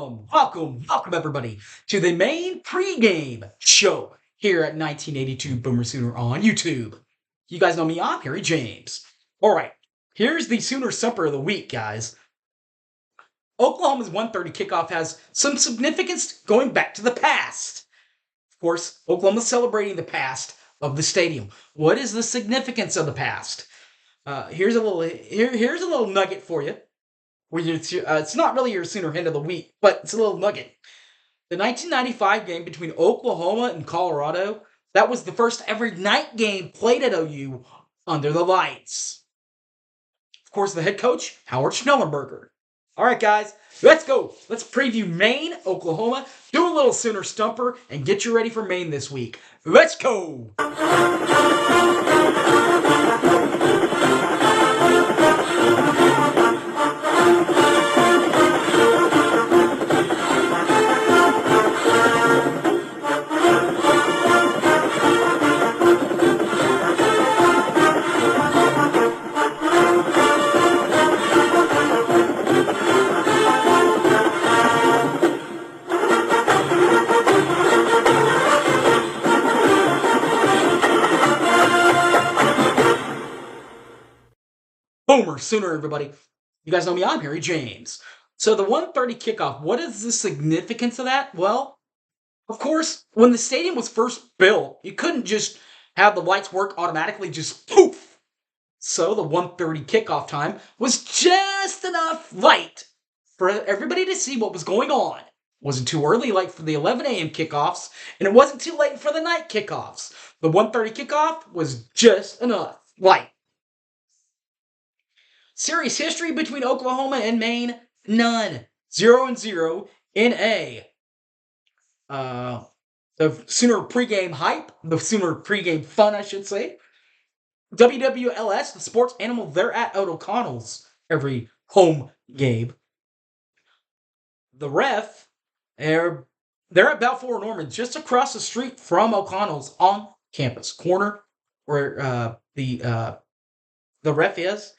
Welcome, everybody, to the Maine pregame show here at 1982 Boomer Sooner on YouTube. You guys know me, I'm Harry James. All right, here's the Sooner Supper of the week, guys. Oklahoma's 1:30 kickoff has some significance going back to the past. Of course, Oklahoma's celebrating the past of the stadium. What is the significance of the past? Here's a little nugget for you. It's not really your Sooner hint of the week, but it's a little nugget. The 1995 game between Oklahoma and Colorado, that was the first ever night game played at OU under the lights. Of course, the head coach, Howard Schnellenberger. All right, guys, let's go. Let's preview Maine, Oklahoma, do a little Sooner Stumper, and get you ready for Maine this week. Let's go. Boomer Sooner, everybody. You guys know me, I'm Harry James. So the 1:30 kickoff, what is the significance of that? Well, of course, when the stadium was first built, you couldn't just have the lights work automatically, just poof. So the 1:30 kickoff time was just enough light for everybody to see what was going on. It wasn't too early, like for the 11 a.m. kickoffs, and it wasn't too late for the night kickoffs. The 1:30 kickoff was just enough light. Series history between Oklahoma and Maine, none. 0-0 in A. The Sooner pregame hype, the Sooner pregame fun, I should say. WWLS, the sports animal, they're at O'Connell's every home game. The ref, they're at Balfour Norman, just across the street from O'Connell's on campus. Corner where the ref is.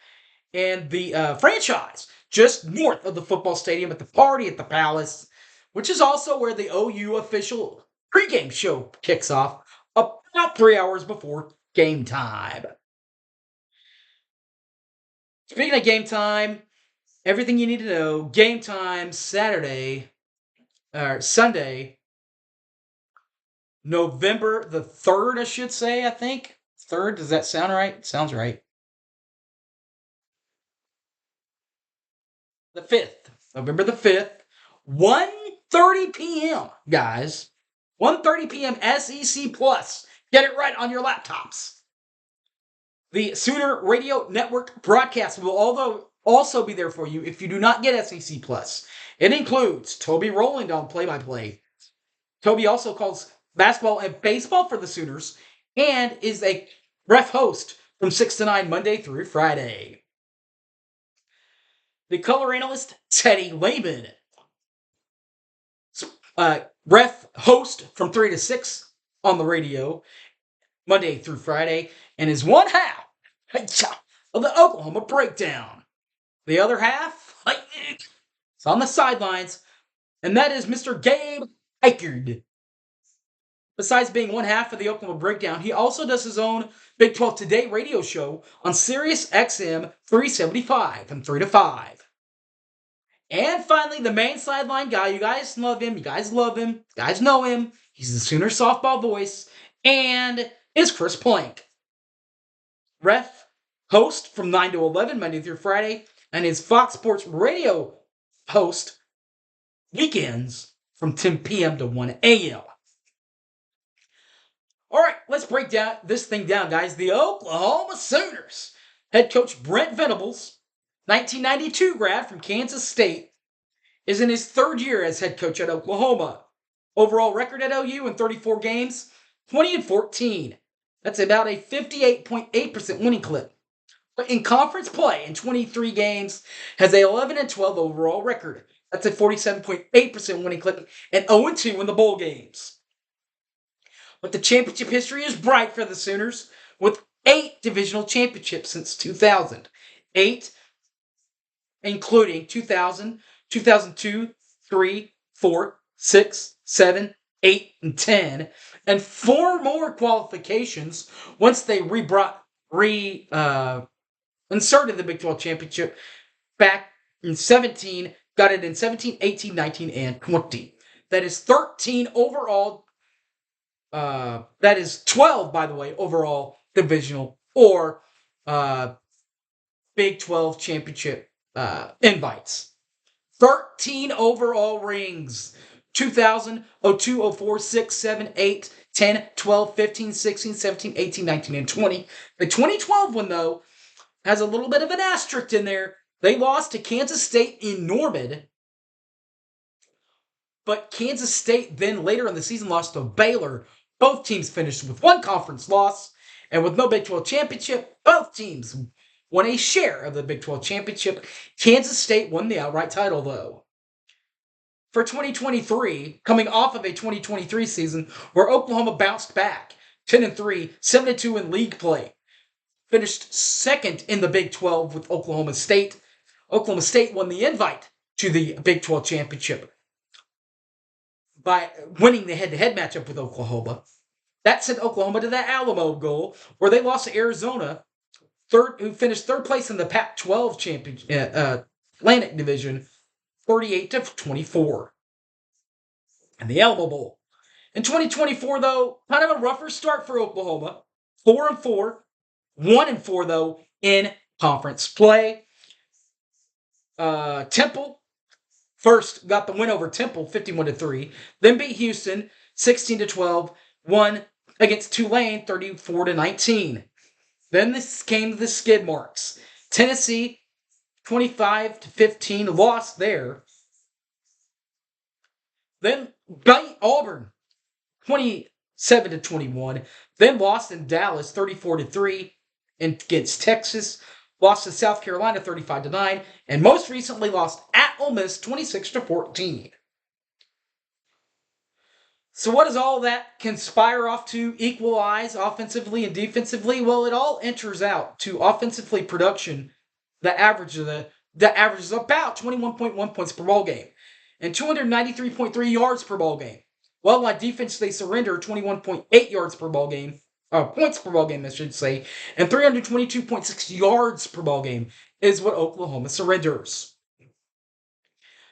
And the franchise, just north of the football stadium at the Party at the Palace, which is also where the OU official pregame show kicks off about 3 hours before game time. Speaking of game time, everything you need to know, game time Sunday, November the 3rd, I should say, I think. 3rd, does that sound right? Sounds right. The 5th, November the 5th, 1:30 p.m., guys. 1:30 p.m. SEC Plus. Get it right on your laptops. The Sooner Radio Network broadcast will also be there for you if you do not get SEC Plus. It includes Toby Rowland on play-by-play. Toby also calls basketball and baseball for the Sooners and is a ref host from 6 to 9 Monday through Friday. The color analyst, Teddy Lehman. Ref host from 3 to 6 on the radio, Monday through Friday, and is one half of the Oklahoma Breakdown. The other half, it's on the sidelines, and that is Mr. Gabe Eichard. Besides being one half of the Oklahoma Breakdown, he also does his own Big 12 Today radio show on Sirius XM 375 from 3 to 5. And finally, the main sideline guy. You guys love him. You guys love him. You guys know him. He's the Sooner softball voice. And is Chris Plank. Ref, host from 9 to 11, Monday through Friday. And is Fox Sports radio host weekends from 10 p.m. to 1 a.m. All right, let's break down this thing down, guys. The Oklahoma Sooners. Head coach Brent Venables, 1992 grad from Kansas State, is in his third year as head coach at Oklahoma. Overall record at OU in 34 games, 20-14. That's about a 58.8% winning clip. But in conference play, in 23 games, has a 11-12 overall record. That's a 47.8% winning clip and 0-2 in the bowl games. But the championship history is bright for the Sooners, with 8 divisional championships since 2000. 8, including 2000, 2002, 3, 4, 6, 7, 8, and 10, and 4 more qualifications once they inserted the Big 12 championship back in 17, got it in 17, 18, 19, and 20. That is 13 overall. That is 12, by the way, overall divisional or Big 12 championship invites. 13 overall rings. 2000, 02, 04, 6, 7, 8, 10, 12, 15, 16, 17, 18, 19, and 20. The 2012 one, though, has a little bit of an asterisk in there. They lost to Kansas State in Norman, but Kansas State then later in the season lost to Baylor. Both teams finished with one conference loss, and with no Big 12 championship, both teams won a share of the Big 12 championship. Kansas State won the outright title, though. For 2023, coming off of a 2023 season where Oklahoma bounced back 10-3, 7-2 in league play, finished second in the Big 12 with Oklahoma State. Oklahoma State won the invite to the Big 12 championship by winning the head-to-head matchup with Oklahoma. That sent Oklahoma to the Alamo Bowl, where they lost to Arizona, who finished third place in the Pac-12 championship, Atlantic Division, 38-24. And the Alamo Bowl. In 2024, though, kind of a rougher start for Oklahoma. 4-4, 1-4 though in conference play. Temple first got the win over Temple, 51-3. Then beat Houston, 16-12. Won against Tulane, 34-19. Then this came the skid marks. Tennessee, 25-15, lost there. Then beat Auburn, 27-21. Then lost in Dallas, 34-3 against Texas. Lost to South Carolina, 35-9. And most recently lost at Ole Miss, 26-14. So what does all that conspire off to equalize offensively and defensively? Well, it all enters out to offensively production. The average is about 21.1 points per ball game and 293.3 yards per ball game. Well, on defense, they surrender 21.8 yards per ball game, points per ball game, I should say, and 322.6 yards per ball game is what Oklahoma surrenders.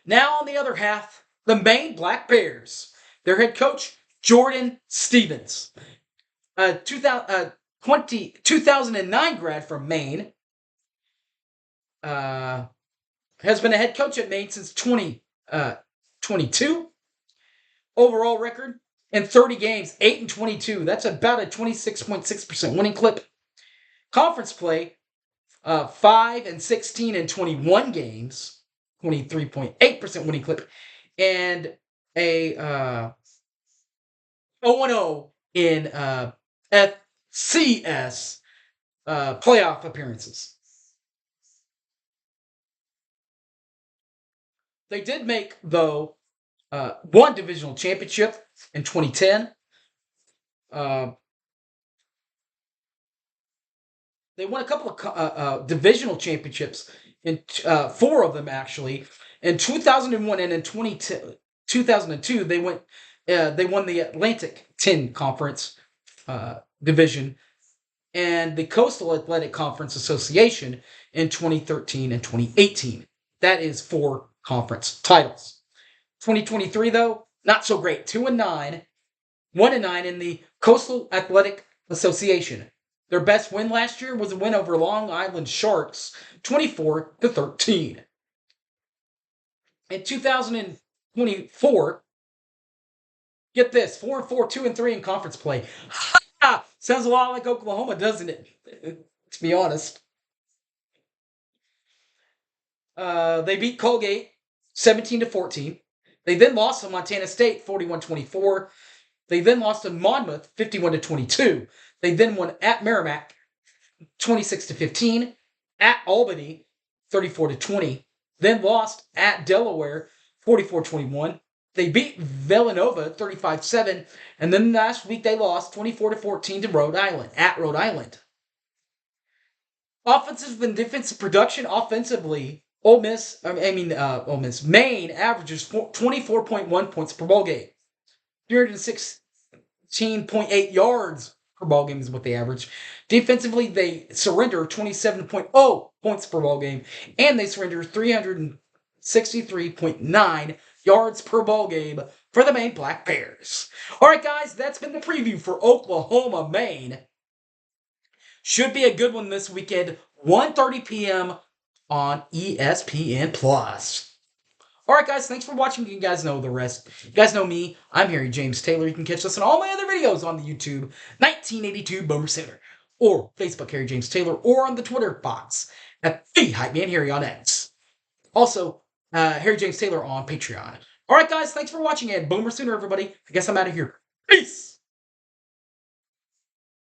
Now, on the other half, the Maine Black Bears. Their head coach, Jordan Stevens, 2009 grad from Maine, has been a head coach at Maine since 2022. Overall record in 30 games, 8-22. That's about a 26.6% winning clip. Conference play, 5-16 in 21 games, 23.8% winning clip, and a 0-0 in FCS playoff appearances. They did make, though, one divisional championship in 2010. They won a couple of divisional championships, in 4 of them, actually. In 2001 and in 2002, they won the Atlantic 10 Conference division and the Coastal Athletic Conference Association in 2013 and 2018. That is 4 conference titles. 2023, though, not so great. 2-9, 1-9 in the Coastal Athletic Association. Their best win last year was a win over Long Island Sharks, 24-13. In 2024, get this, 4-4, 2-3 in conference play. Sounds a lot like Oklahoma, doesn't it? To be honest. They beat Colgate 17-14. They then lost to Montana State 41-24. They then lost to Monmouth 51-22. They then won at Merrimack 26-15. At Albany 34-20. Then lost at Delaware 44-21. They beat Villanova 35-7. And then last week they lost 24-14 to Rhode Island, at Rhode Island. Offensive and defensive production. Offensively, Ole Miss, Maine averages 24.1 points per ball game. 316.8 yards per ball game is what they average. Defensively, they surrender 27.0 points per ball game, and they surrender 363.9 yards per ball game for the Maine Black Bears. All right, guys, that's been the preview for Oklahoma, Maine. Should be a good one this weekend, 1:30 p.m. on ESPN Plus. All right, guys, thanks for watching. You guys know the rest. You guys know me. I'm Harry James Taylor. You can catch us on all my other videos on the YouTube 1982 Boomer Center, or Facebook Harry James Taylor, or on the Twitter box at the Hype Man Harry on X. Also, Harry James Taylor on Patreon. All right, guys, thanks for watching, and Boomer Sooner, everybody. I guess I'm out of here. Peace.